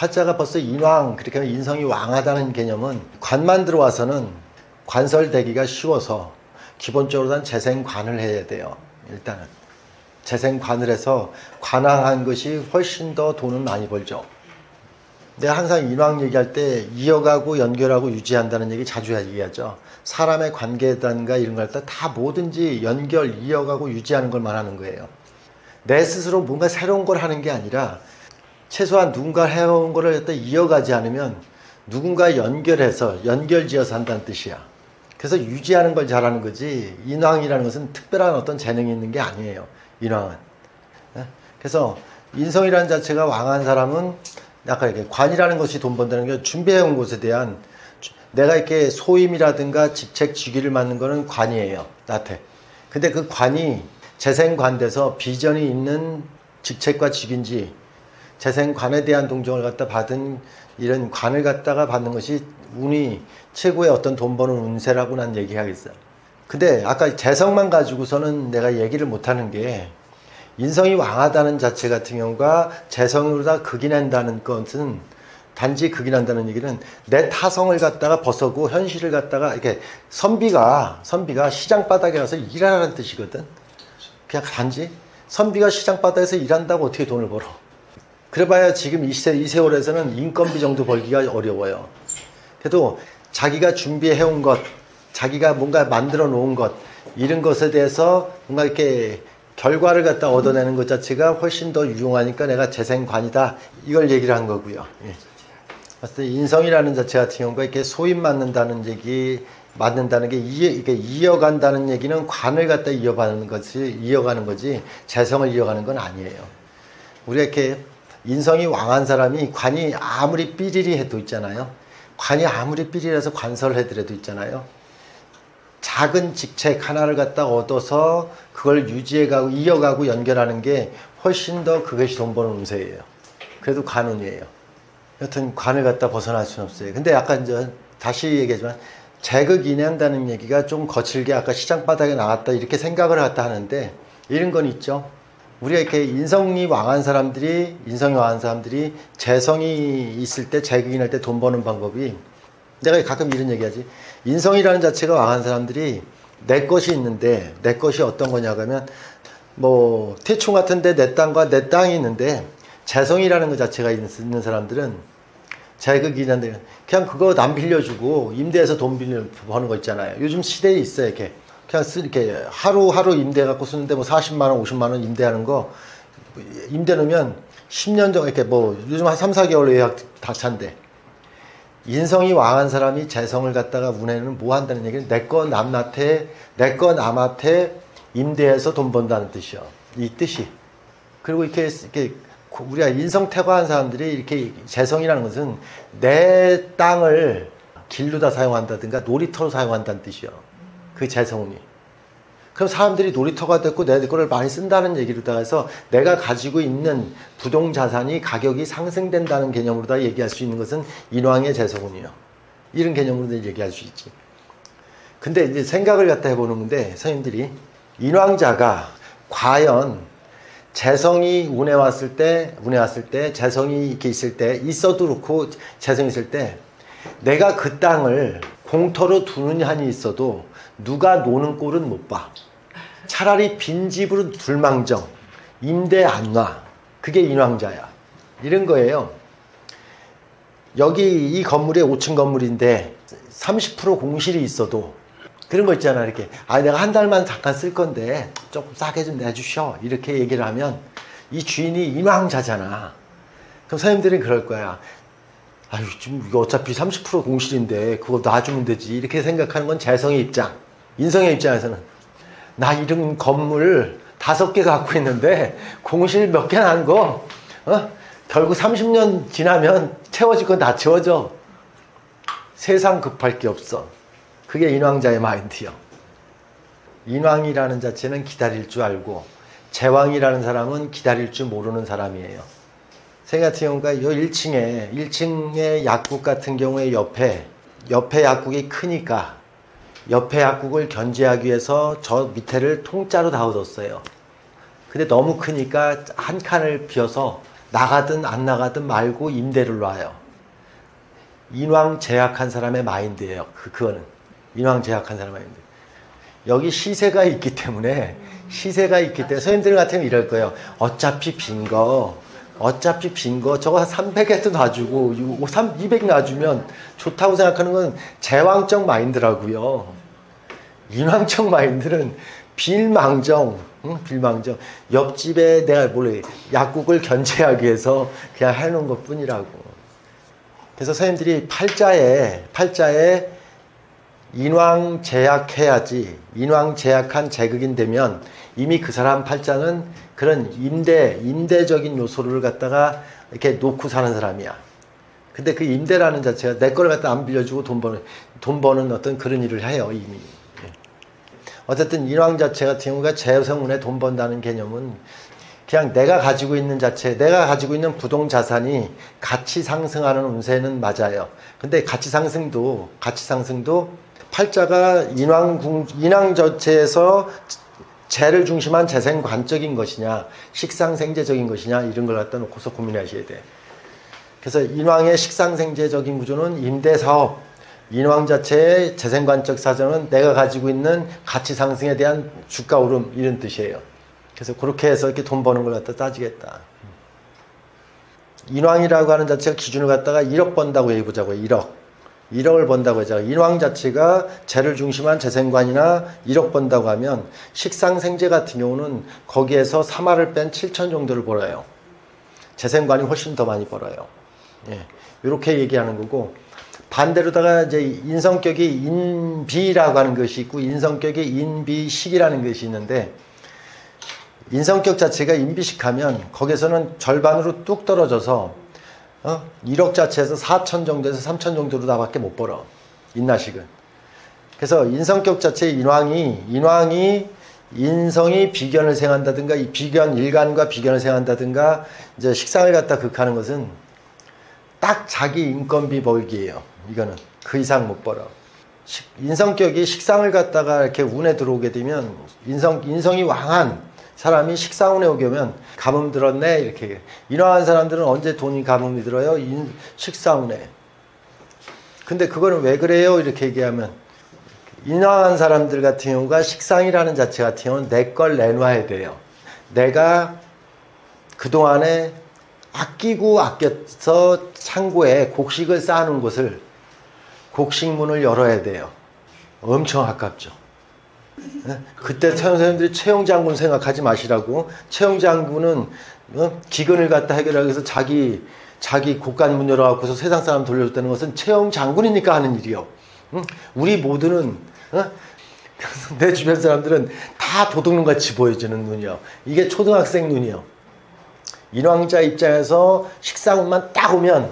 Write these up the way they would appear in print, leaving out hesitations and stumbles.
화자가 벌써 인왕, 그렇게 하면 인성이 왕하다는 개념은 관만 들어와서는 관설되기가 쉬워서 기본적으로 난 재생관을 해야 돼요. 일단은 재생관을 해서 관왕한 것이 훨씬 더 돈을 많이 벌죠. 내가 항상 인왕 얘기할 때 이어가고 연결하고 유지한다는 얘기 자주 얘기하죠. 사람의 관계단가 이런 걸 다 뭐든지 연결, 이어가고 유지하는 걸 말하는 거예요. 내 스스로 뭔가 새로운 걸 하는 게 아니라 최소한 누군가 해온 거를 이어가지 않으면 누군가 연결해서 연결지어서 한다는 뜻이야. 그래서 유지하는 걸 잘하는 거지, 인왕이라는 것은 특별한 어떤 재능이 있는 게 아니에요. 인왕은. 그래서 인성이라는 자체가 왕한 사람은 아까 이렇게 관이라는 것이 돈 번다는 게 준비해온 것에 대한 내가 이렇게 소임이라든가 직책 직위를 맡는 거는 관이에요. 나한테. 근데 그 관이 재생관돼서 비전이 있는 직책과 직인지 재생관에 대한 동정을 갖다 받은 이런 관을 갖다가 받는 것이 운이 최고의 어떤 돈 버는 운세라고 난 얘기하겠어요. 근데 아까 재성만 가지고서는 내가 얘기를 못하는 게 인성이 왕하다는 자체 같은 경우가 재성으로 다 극인한다는 것은 단지 극인한다는 얘기는 내 타성을 갖다가 벗어고 현실을 갖다가 이렇게 선비가 시장 바닥에 가서 일하라는 뜻이거든. 그냥 단지 선비가 시장 바닥에서 일한다고 어떻게 돈을 벌어. 그래봐야 지금 이 세월에서는 인건비 정도 벌기가 어려워요. 그래도 자기가 준비해온 것, 자기가 뭔가 만들어 놓은 것, 이런 것에 대해서 뭔가 이렇게 결과를 갖다 얻어내는 것 자체가 훨씬 더 유용하니까 내가 재생관이다, 이걸 얘기를 한 거고요. 예. 인성이라는 자체 같은 경우가 이렇게 소임 맞는다는 얘기, 맞는다는 게 이게 이어간다는 얘기는 관을 갖다 이어가는 거지 재성을 이어가는 건 아니에요. 우리가 이렇게 인성이 왕한 사람이 관이 아무리 삐리리 해도 있잖아요. 관이 아무리 삐리리해서 관설을 해더라도 있잖아요. 작은 직책 하나를 갖다 얻어서 그걸 유지해가고 이어가고 연결하는 게 훨씬 더 그것이 돈 버는 운세예요. 그래도 관운이에요. 여튼 관을 갖다 벗어날 수는 없어요. 근데 아까 이제 다시 얘기하지만 재극인한다는 얘기가 좀 거칠게 아까 시장 바닥에 나왔다 이렇게 생각을 갖다 하는데 이런 건 있죠. 우리가 이렇게 인성이 왕한 사람들이 재성이 있을 때 재극인할 때 돈 버는 방법이, 내가 가끔 이런 얘기하지. 인성이라는 자체가 왕한 사람들이 내 것이 있는데, 내 것이 어떤 거냐 하면 뭐 태충 같은데 내 땅과 내 땅이 있는데, 재성이라는 것 자체가 있는 사람들은 재극인한데 그냥 그거 남 빌려주고 임대해서 돈 버는 거 있잖아요. 요즘 시대에 있어요. 이렇게 그냥 이렇게 하루 임대 갖고 쓰는데 뭐 40만 원, 50만 원 임대하는 거, 임대 놓으면 10년 정도 이렇게 뭐 요즘 한 3, 4개월 예약 다 찬대. 인성이 왕한 사람이 재성을 갖다가 운에는 뭐 한다는 얘기는 내 거 남한테, 내 거 남한테 임대해서 돈 번다는 뜻이요. 이 뜻이. 그리고 이렇게 우리가 인성 퇴거한 사람들이 이렇게 재성이라는 것은 내 땅을 길로다 사용한다든가 놀이터로 사용한다는 뜻이요. 그 재성운이. 그럼 사람들이 놀이터가 됐고 내 거를 많이 쓴다는 얘기로다가 해서 내가 가지고 있는 부동자산이 가격이 상승된다는 개념으로다 얘기할 수 있는 것은 인왕의 재성운이요. 이런 개념으로 얘기할 수 있지. 근데 이제 생각을 갖다 해보는 건데, 선생님들이 인왕자가 과연 재성이 운에 왔을 때 재성이 이렇게 있을 때, 있어도 그렇고 재성이 있을 때 내가 그 땅을 공터로 두는 한이 있어도 누가 노는 꼴은 못 봐. 차라리 빈집으로 둘망정, 임대 안 놔. 그게 인왕자야. 이런 거예요. 여기 이 건물이 5층 건물인데 30% 공실이 있어도 그런 거 있잖아. 이렇게 내가 한 달만 잠깐 쓸 건데 조금 싸게 좀 내주셔, 이렇게 얘기를 하면 이 주인이 인왕자잖아. 그럼 선생님들은 그럴 거야. 아유, 지금 이거 어차피 30% 공실인데 그거 놔주면 되지, 이렇게 생각하는 건 재성의 입장. 인성의 입장에서는 나 이런 건물 5개 갖고 있는데 공실 몇 개 난 거 결국 30년 지나면 채워질 건 다 채워져. 세상 급할 게 없어. 그게 인왕자의 마인드요. 인왕이라는 자체는 기다릴 줄 알고, 제왕이라는 사람은 기다릴 줄 모르는 사람이에요. 생 같은 경우가 이 1층에 약국 같은 경우에 옆에 약국이 크니까 옆에 약국을 견제하기 위해서 저 밑에를 통짜로 다 얻었어요. 근데 너무 크니까 한 칸을 비워서 나가든 안 나가든 말고 임대를 놔요. 인왕 제약한 사람의 마인드예요. 그거는 인왕 제약한 사람의 마인드. 여기 시세가 있기 때문에 선생님들 같은 경우 이럴 거예요. 어차피 빈 거 저거 한 300에도 놔주고 200 놔주면 좋다고 생각하는 건 제왕적 마인드라고요. 인왕적 마인드는 빌망정. 옆집에 내가 약국을 견제하기 위해서 그냥 해놓은 것 뿐이라고. 그래서 선생님들이 팔자에 인왕 제약해야지, 인왕 제약한 제극인 되면 이미 그 사람 팔자는 그런 임대적인 요소를 갖다가 이렇게 놓고 사는 사람이야. 근데 그 임대라는 자체가 내 걸 갖다 안 빌려주고 돈 버는 어떤 그런 일을 해요, 이미. 어쨌든 인왕 자체 같은 경우가 재성운에 돈 번다는 개념은 그냥 내가 가지고 있는 부동 자산이 가치 상승하는 운세는 맞아요. 근데 가치 상승도 팔자가 인왕 자체에서 재를 중심한 재생관적인 것이냐, 식상생재적인 것이냐, 이런 걸 갖다 놓고서 고민하셔야 돼. 그래서 인왕의 식상생재적인 구조는 임대사업, 인왕 자체의 재생관적 사정은 내가 가지고 있는 가치 상승에 대한 주가 오름, 이런 뜻이에요. 그래서 그렇게 해서 이렇게 돈 버는 걸 갖다 따지겠다. 인왕이라고 하는 자체가 기준을 갖다가 1억 번다고 해보자고요. 1억을 번다고 하자고. 인왕 자체가 재를 중심한 재생관이나 1억 번다고 하면 식상생재 같은 경우는 거기에서 3할을 뺀 7천 정도를 벌어요. 재생관이 훨씬 더 많이 벌어요. 예, 이렇게 얘기하는 거고, 반대로다가 이제 인성격이 인비라고 하는 것이 있고 인성격이 인비식이라는 것이 있는데, 인성격 자체가 인비식하면 거기서는 절반으로 뚝 떨어져서 1억 자체에서 4천 정도에서 3천 정도로 나밖에 못 벌어, 인나식은. 그래서 인성격 자체의 인왕이 인성이 비견을 생한다든가, 이 비견, 일간과 비견을 생한다든가, 이제 식상을 갖다 극하는 것은 딱 자기 인건비 벌기예요. 이거는 그 이상 못 벌어. 인성격이 식상을 갖다가 이렇게 운에 들어오게 되면, 인성이 왕한 사람이 식상운에 오게 오면 가뭄 들었네, 이렇게. 인왕한 사람들은 언제 돈이 가뭄이 들어요? 식상운에. 근데 그거는 왜 그래요? 이렇게 얘기하면, 인왕한 사람들 같은 경우가 식상이라는 자체 같은 경우는 내 걸 내놔야 돼요. 내가 그동안에 아껴서 창고에 곡식을 쌓아놓은 곳을, 곡식문을 열어야 돼요. 엄청 아깝죠. 그때 선생님들이 최영장군 생각하지 마시라고. 최영장군은 기근을 갖다 해결하기 위해서 자기 곡간 문 열어갖고서 세상 사람 돌려줬다는 것은 최영장군이니까 하는 일이요. 우리 모두는 내 주변 사람들은 다 도둑놈같이 보여지는 눈이요. 이게 초등학생 눈이요. 인왕자 입장에서 식상운만 딱 오면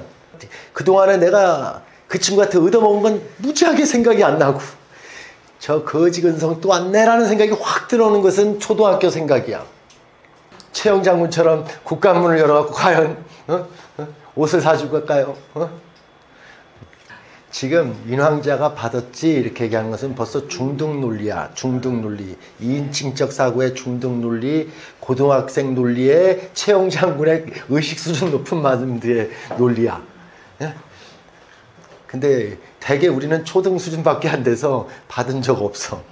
그동안에 내가 그 친구한테 얻어먹은 건 무지하게 생각이 안 나고, 저 거지근성 또 왔네라는 생각이 확 들어오는 것은 초등학교 생각이야. 최영장군처럼 국간문을 열어갖고 과연 옷을 사주고 갈까요? 지금 인왕자가 받았지 이렇게 얘기하는 것은 벌써 중등 논리야. 중등 논리. 2인칭적 사고의 중등 논리, 고등학생 논리의 최영장군의 의식 수준 높은 마음들의 논리야. 근데 대개 우리는 초등 수준밖에 안 돼서 받은 적 없어.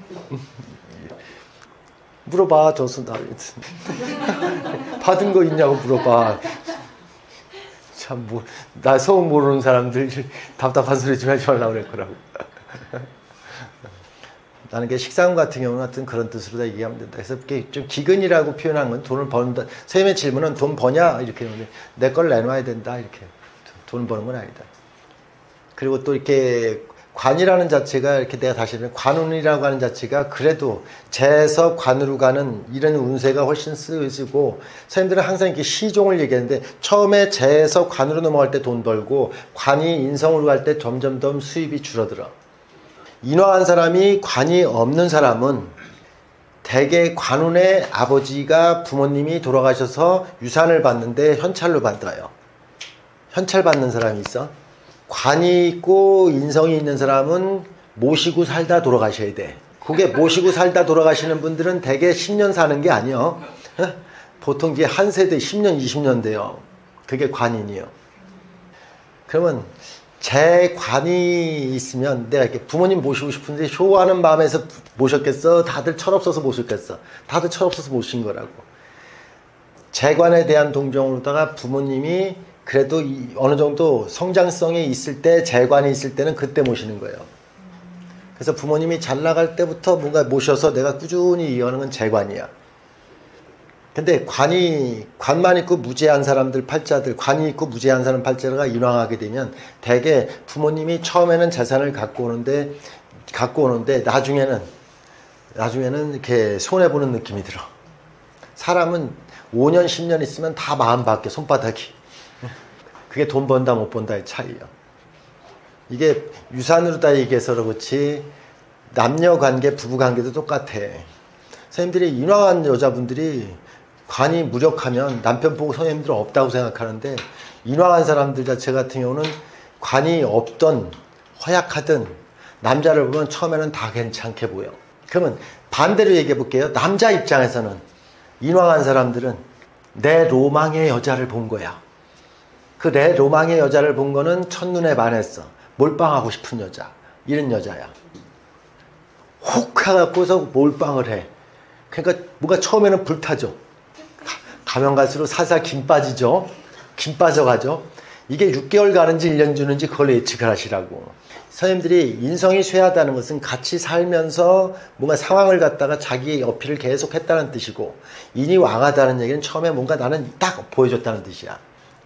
물어봐, 저수 받은 거 있냐고 물어봐. 참, 나 소음 모르는 사람들 답답한 소리 좀 하지 말라고 그럴 거라고. 나는 게 식상운 같은 경우는 하여튼 그런 뜻으로 다 얘기하면 된다. 그래서 좀 기근이라고 표현한 건 돈을 번다. 선생님의 질문은 돈 버냐? 이렇게 내 걸 내놔야 된다. 이렇게. 돈 버는 건 아니다. 그리고 또 이렇게 관이라는 자체가 이렇게 내가 다시 관운이라고 하는 자체가 그래도 재에서 관으로 가는 이런 운세가 훨씬 쓰이고, 선생님들은 항상 이렇게 시종을 얘기하는데 처음에 재에서 관으로 넘어갈 때 돈 벌고 관이 인성으로 갈 때 점점 더 수입이 줄어들어. 인화한 사람이 관이 없는 사람은 대개 관운의 아버지가 부모님이 돌아가셔서 유산을 받는데 현찰로 받아요. 현찰 받는 사람이 있어. 관이 있고 인성이 있는 사람은 모시고 살다 돌아가셔야 돼. 그게 모시고 살다 돌아가시는 분들은 대개 10년 사는 게 아니요. 보통 이게 한 세대 10년, 20년 돼요. 그게 관인이요. 그러면 제 관이 있으면 내가 이렇게 부모님 모시고 싶은데 좋아하는 마음에서 모셨겠어? 다들 철없어서 모셨겠어? 다들 철없어서 모신 거라고. 재관에 대한 동정으로다가 부모님이 그래도 어느 정도 성장성이 있을 때, 재관이 있을 때는 그때 모시는 거예요. 그래서 부모님이 잘 나갈 때부터 뭔가 모셔서 내가 꾸준히 이어가는 건 재관이야. 근데 관만 있고 무죄한 사람들, 팔자들, 관이 있고 무죄한 사람 팔자가 인왕하게 되면 대개 부모님이 처음에는 재산을 갖고 오는데 나중에는 이렇게 손해보는 느낌이 들어. 사람은 5년, 10년 있으면 다 마음 바뀌어, 손바닥이. 그게 돈 번다, 못 번다의 차이예요. 이게 유산으로 다 얘기해서 그렇지, 남녀 관계, 부부 관계도 똑같아. 선생님들이 인왕한 여자분들이 관이 무력하면 남편 보고 선생님들은 없다고 생각하는데, 인왕한 사람들 자체 같은 경우는 관이 없던, 허약하든, 남자를 보면 처음에는 다 괜찮게 보여. 그러면 반대로 얘기해 볼게요. 남자 입장에서는 인왕한 사람들은 내 로망의 여자를 본 거야. 그 내 로망의 여자를 본 거는 첫눈에 반했어. 몰빵하고 싶은 여자. 이런 여자야. 혹 해갖고서 몰빵을 해. 그러니까 뭔가 처음에는 불타죠. 가면 갈수록 살살 김 빠지죠. 김 빠져가죠. 이게 6개월 가는지 1년 주는지 그걸 예측을 하시라고. 선생님들이 인성이 쇠하다는 것은 같이 살면서 뭔가 상황을 갖다가 자기의 어필을 계속 했다는 뜻이고, 인이 왕하다는 얘기는 처음에 뭔가 나는 딱 보여줬다는 뜻이야.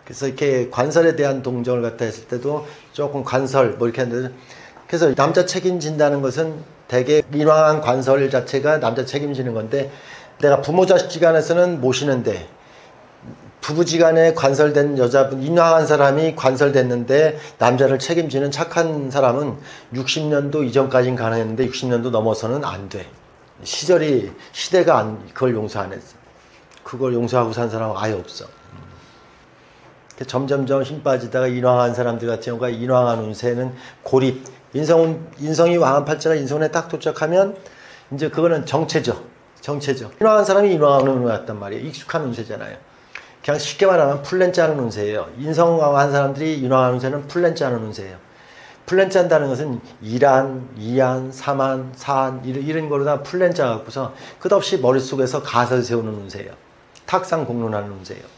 그래서 이렇게 관설에 대한 동정을 갖다 했을 때도 조금 관설 뭐 이렇게 하는데, 그래서 남자 책임진다는 것은 대개 인왕한 관설 자체가 남자 책임지는 건데, 내가 부모 자식지간에서는 모시는데 부부지간에 관설된 여자분, 인왕한 사람이 관설됐는데 남자를 책임지는 착한 사람은 60년도 이전까지는 가능했는데 60년도 넘어서는 안 돼. 시대가 그걸 용서 안 했어. 그걸 용서하고 산 사람은 아예 없어. 점점점 힘 빠지다가 인왕한 사람들 같은 경우가 인왕한 운세는 고립. 인성이 왕한 팔자가 인성에 딱 도착하면 이제 그거는 정체죠. 인왕한 사람이 인왕한 운을 왔단 말이에요. 익숙한 운세잖아요. 그냥 쉽게 말하면 플랜 짜는 운세예요. 인성왕한 사람들이 인왕한 운세는 플랜 짜는 운세예요. 플랜 짠다는 것은 일안, 이안, 삼안, 사안 이런 거로 다 플랜 짜갖고서 끝없이 머릿속에서 가설 세우는 운세예요. 탁상 공론하는 운세예요.